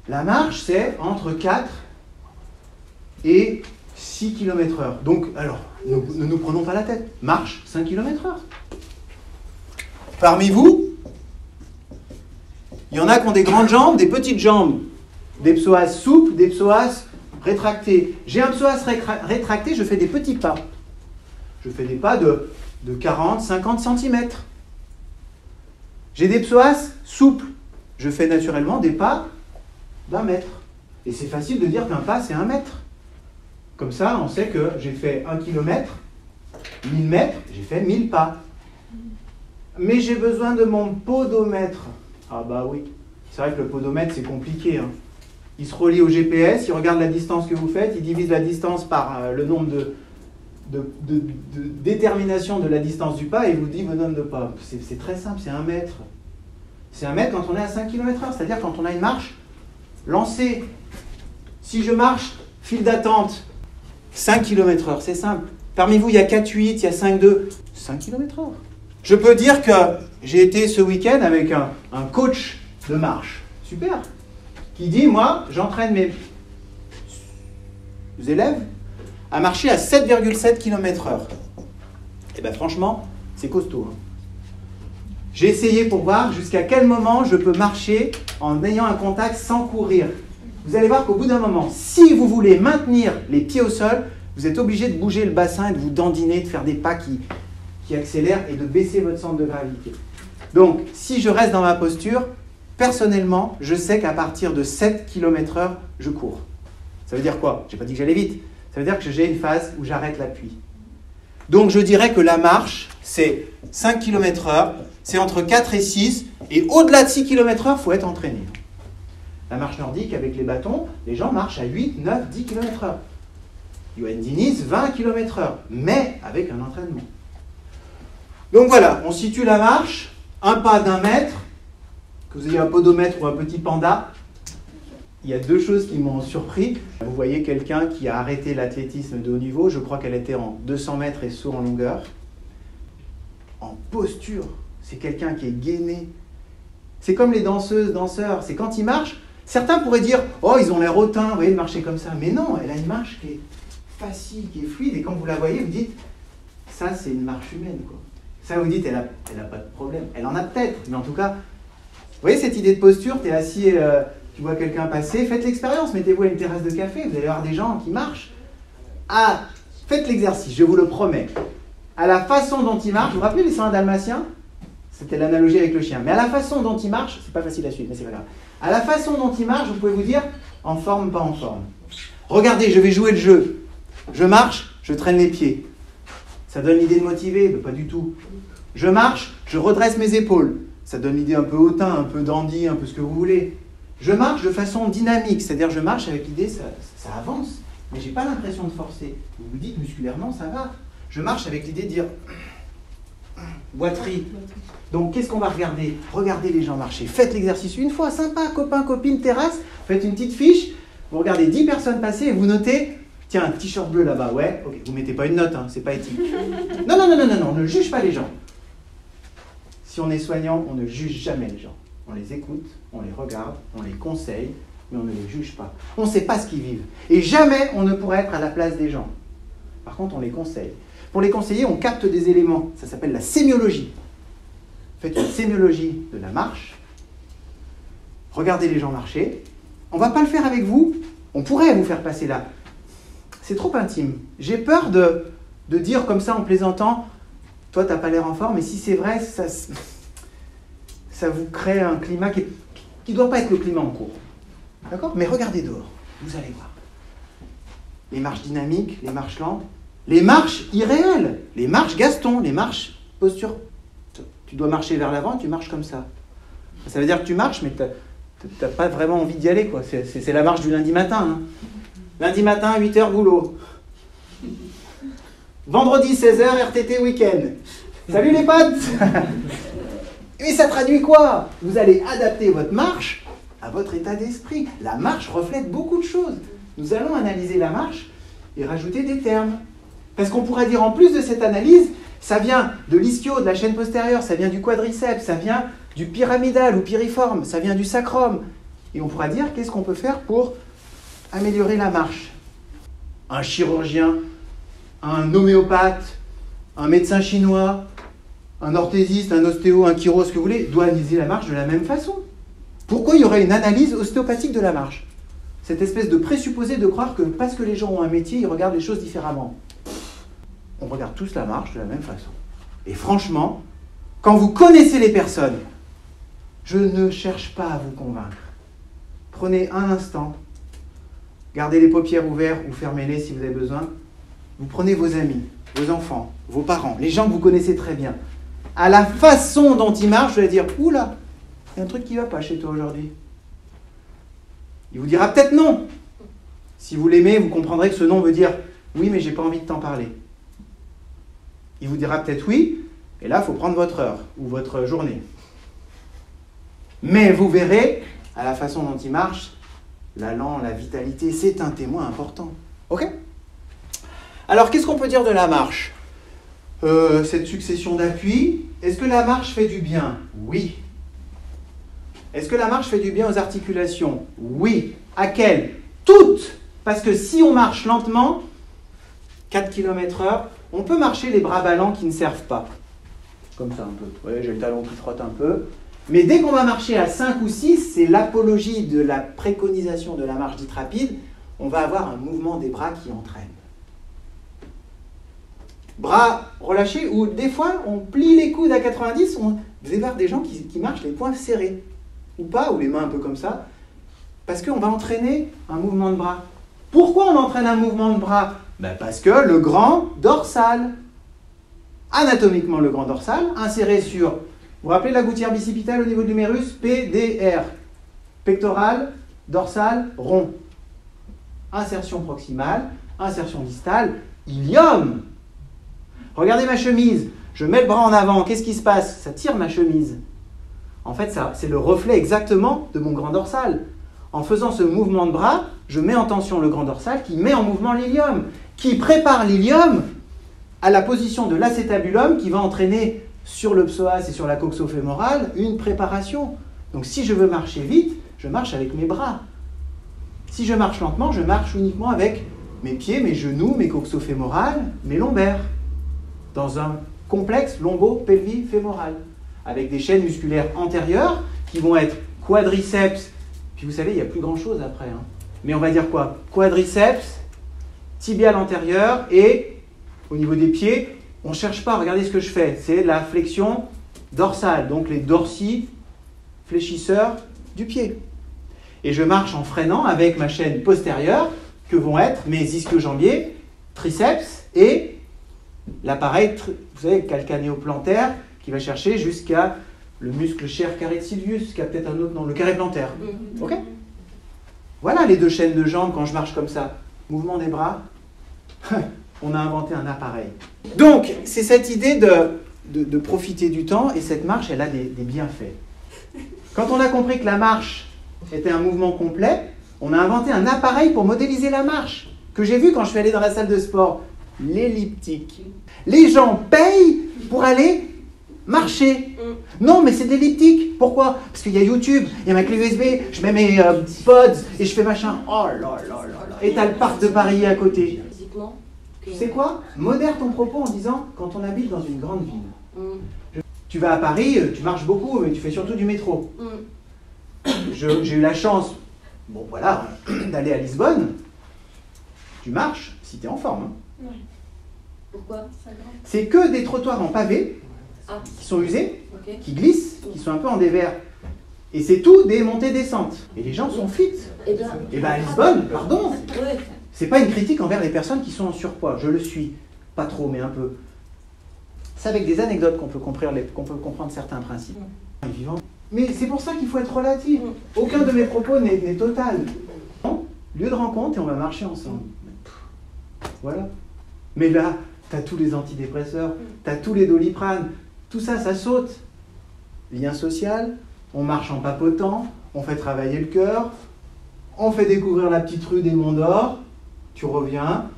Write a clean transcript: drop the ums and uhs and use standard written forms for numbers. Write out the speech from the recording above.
La marche, c'est entre 4 et 6 km/h. Donc, alors, ne nous prenons pas la tête. Marche 5 km/h. Parmi vous, il y en a qui ont des grandes jambes, des petites jambes, des psoas souples, des psoas rétractés. J'ai un psoas rétracté, je fais des petits pas. Je fais des pas de 40, 50 cm. J'ai des psoas souples. Je fais naturellement des pas d'1 mètre. Et c'est facile de dire qu'un pas, c'est 1 mètre. Comme ça, on sait que j'ai fait 1 km, 1000 mètres, j'ai fait 1000 pas. Mais j'ai besoin de mon podomètre. Ah bah oui, c'est vrai que le podomètre, c'est compliqué. Hein. Il se relie au GPS, il regarde la distance que vous faites, il divise la distance par le nombre de détermination de la distance du pas et il vous dit votre nombre de pas. C'est très simple, c'est 1 mètre. C'est 1 mètre quand on est à 5 km/h, c'est-à-dire quand on a une marche lancée. Si je marche, file d'attente, 5 km/h, c'est simple. Parmi vous, il y a 4-8, il y a 5-2, 5 km/h. Je peux dire que j'ai été ce week-end avec un coach de marche, super, qui dit, moi, j'entraîne mes élèves à marcher à 7,7 km/h. Et bien franchement, c'est costaud. Hein. J'ai essayé pour voir jusqu'à quel moment je peux marcher en ayant un contact sans courir. Vous allez voir qu'au bout d'un moment, si vous voulez maintenir les pieds au sol, vous êtes obligé de bouger le bassin et de vous dandiner, de faire des pas qui accélèrent et de baisser votre centre de gravité. Donc, si je reste dans ma posture, personnellement, je sais qu'à partir de 7 km/h, je cours. Ça veut dire quoi? Je n'ai pas dit que j'allais vite. Ça veut dire que j'ai une phase où j'arrête l'appui. Donc, je dirais que la marche, c'est 5 km/h, c'est entre 4 et 6, et au-delà de 6 km/h, il faut être entraîné. La marche nordique, avec les bâtons, les gens marchent à 8, 9, 10 km/h. Johan Diniz, 20 km/h, mais avec un entraînement. Donc voilà, on situe la marche, un pas d'1 mètre, que vous ayez un podomètre ou un petit panda. Il y a 2 choses qui m'ont surpris. Vous voyez quelqu'un qui a arrêté l'athlétisme de haut niveau, je crois qu'elle était en 200 mètres et saut en longueur. En posture, c'est quelqu'un qui est gainé. C'est comme les danseuses, danseurs, c'est quand ils marchent, certains pourraient dire « Oh, ils ont l'air hautains, vous voyez, de marcher comme ça ». Mais non, elle a une marche qui est facile, qui est fluide, et quand vous la voyez, vous dites « Ça, c'est une marche humaine, quoi ». Ça, vous dites, elle a pas de problème. Elle en a peut-être, mais en tout cas, vous voyez cette idée de posture, tu es assis, tu vois quelqu'un passer, faites l'expérience, mettez-vous à une terrasse de café, vous allez voir des gens qui marchent. Ah, faites l'exercice, je vous le promets. À la façon dont ils marchent, vous vous rappelez les 101 dalmatiens? C'était l'analogie avec le chien. Mais à la façon dont ils marchent, c'est pas facile à suivre, mais c'est pas grave. À la façon dont ils marchent, vous pouvez vous dire, en forme, pas en forme. Regardez, je vais jouer le jeu. Je marche, je traîne les pieds. Ça donne l'idée de motiver? Pas du tout. Je marche, je redresse mes épaules. Ça donne l'idée un peu hautain, un peu dandy, un peu ce que vous voulez. Je marche de façon dynamique, c'est-à-dire je marche avec l'idée, ça avance, mais je n'ai pas l'impression de forcer. Vous vous dites musculairement, ça va. Je marche avec l'idée de dire boiterie. Donc qu'est-ce qu'on va regarder? Regardez les gens marcher. Faites l'exercice une fois, sympa, copain, copine, terrasse. Faites une petite fiche. Vous regardez 10 personnes passer et vous notez. Tiens, un t-shirt bleu là-bas, ouais, ok, vous ne mettez pas une note, hein, c'est pas éthique. Non, on ne juge pas les gens. Si on est soignant, on ne juge jamais les gens. On les écoute, on les regarde, on les conseille, mais on ne les juge pas. On ne sait pas ce qu'ils vivent. Et jamais on ne pourrait être à la place des gens. Par contre, on les conseille. Pour les conseiller, on capte des éléments. Ça s'appelle la sémiologie. Faites une sémiologie de la marche. Regardez les gens marcher. On ne va pas le faire avec vous. On pourrait vous faire passer là. C'est trop intime. J'ai peur de dire comme ça en plaisantant, toi, tu n'as pas l'air en forme, mais si c'est vrai, ça vous crée un climat qui ne doit pas être le climat en cours. D'accord? Mais regardez dehors, vous allez voir. Les marches dynamiques, les marches lentes, les marches irréelles, les marches Gaston, les marches posture. Tu dois marcher vers l'avant, tu marches comme ça. Ça veut dire que tu marches, mais tu n'as pas vraiment envie d'y aller, quoi. C'est la marche du lundi matin. Hein. Lundi matin, 8h, boulot. Vendredi, 16h, RTT week-end. Salut les potes! Mais ça traduit quoi? Vous allez adapter votre marche à votre état d'esprit. La marche reflète beaucoup de choses. Nous allons analyser la marche et rajouter des termes. Parce qu'on pourrait dire en plus de cette analyse, ça vient de l'ischio, de la chaîne postérieure, ça vient du quadriceps, ça vient du pyramidal ou piriforme, ça vient du sacrum. Et on pourra dire qu'est-ce qu'on peut faire pour améliorer la marche. Un chirurgien, un homéopathe, un médecin chinois, un orthésiste, un ostéo, un chiro, ce que vous voulez, doit analyser la marche de la même façon. Pourquoi il y aurait une analyse ostéopathique de la marche? Cette espèce de présupposé de croire que parce que les gens ont un métier, ils regardent les choses différemment. On regarde tous la marche de la même façon. Et franchement, quand vous connaissez les personnes, je ne cherche pas à vous convaincre. Prenez un instant, gardez les paupières ouvertes ou fermez-les si vous avez besoin. Vous prenez vos amis, vos enfants, vos parents, les gens que vous connaissez très bien. À la façon dont ils marchent, vous allez dire « Oula, il y a un truc qui ne va pas chez toi aujourd'hui. » Il vous dira peut-être non. Si vous l'aimez, vous comprendrez que ce non veut dire « Oui, mais j'ai pas envie de t'en parler. » Il vous dira peut-être oui, et là, il faut prendre votre heure ou votre journée. Mais vous verrez, à la façon dont il marche, l'allant, la vitalité, c'est un témoin important. Ok? Alors, qu'est-ce qu'on peut dire de la marche? Cette succession d'appuis, est-ce que la marche fait du bien? Oui. Est-ce que la marche fait du bien aux articulations? Oui. À quelles? Toutes! Parce que si on marche lentement, 4 km/h, on peut marcher les bras ballants qui ne servent pas. Comme ça un peu. Vous voyez, j'ai le talon qui frotte un peu. Mais dès qu'on va marcher à 5 ou 6, c'est l'apologie de la préconisation de la marche dite rapide, on va avoir un mouvement des bras qui entraîne. Bras relâchés, ou des fois, on plie les coudes à 90, vous allez voir des gens qui marchent les poings serrés. Ou pas, ou les mains un peu comme ça. Parce qu'on va entraîner un mouvement de bras. Pourquoi on entraîne un mouvement de bras? Parce que le grand dorsal, anatomiquement le grand dorsal, inséré sur, vous vous rappelez la gouttière bicipitale au niveau de l'humérus? PDR, pectoral, dorsal, rond. Insertion proximale, insertion distale, ilium. Regardez ma chemise, je mets le bras en avant, qu'est-ce qui se passe? Ça tire ma chemise. En fait, c'est le reflet exactement de mon grand dorsal. En faisant ce mouvement de bras, je mets en tension le grand dorsal qui met en mouvement l'ilium, qui prépare l'ilium à la position de l'acétabulum qui va entraîner sur le psoas et sur la coxo-fémorale une préparation. Donc si je veux marcher vite, je marche avec mes bras. Si je marche lentement, je marche uniquement avec mes pieds, mes genoux, mes coxo-fémorales, mes lombaires, dans un complexe lombo-pelvi-fémoral, avec des chaînes musculaires antérieures qui vont être quadriceps, puis vous savez, il n'y a plus grand-chose après. Hein. Mais on va dire quoi? Quadriceps, tibial antérieur, et au niveau des pieds, on ne cherche pas, regardez ce que je fais, c'est la flexion dorsale, donc les dorsi fléchisseurs du pied. Et je marche en freinant avec ma chaîne postérieure, que vont être mes ischio-jambiers, triceps, et l'appareil, vous savez, calcanéo-plantaire, qui va chercher jusqu'à le muscle chair carré de Sylvius, qui a peut-être un autre nom, le carré plantaire. Ok? Voilà les deux chaînes de jambes quand je marche comme ça. Mouvement des bras, on a inventé un appareil. Donc, c'est cette idée de profiter du temps, et cette marche, elle a des bienfaits. Quand on a compris que la marche était un mouvement complet, on a inventé un appareil pour modéliser la marche, que j'ai vu quand je suis allé dans la salle de sport, l'elliptique. Les gens payent pour aller marcher. Non, mais c'est de l'elliptique. Pourquoi? Parce qu'il y a YouTube, il y a ma clé USB, je mets mes pods et je fais machin. Oh là là là là. Et t'as le parc de Paris à côté. Tu sais quoi? Modère ton propos en disant, quand on habite dans une grande ville, tu vas à Paris, tu marches beaucoup, mais tu fais surtout du métro. J'ai eu la chance, bon voilà, d'aller à Lisbonne. Tu marches si tu es en forme. Hein. Pourquoi? C'est que des trottoirs en pavé, qui sont usés, qui glissent, qui sont un peu en dévers. Et c'est tout des montées-descentes. Et les gens sont fit. Et bien à Lisbonne, pardon, c'est pas une critique envers les personnes qui sont en surpoids. Je le suis. Pas trop, mais un peu. C'est avec des anecdotes qu'on peut comprendre certains principes. Mais c'est pour ça qu'il faut être relatif. Aucun de mes propos n'est total. Lieu de rencontre et on va marcher ensemble. Voilà. Mais là, tu as tous les antidépresseurs, tu as tous les doliprane, tout ça, ça saute. Lien social, on marche en papotant, on fait travailler le cœur, on fait découvrir la petite rue des Monts d'Or, tu reviens,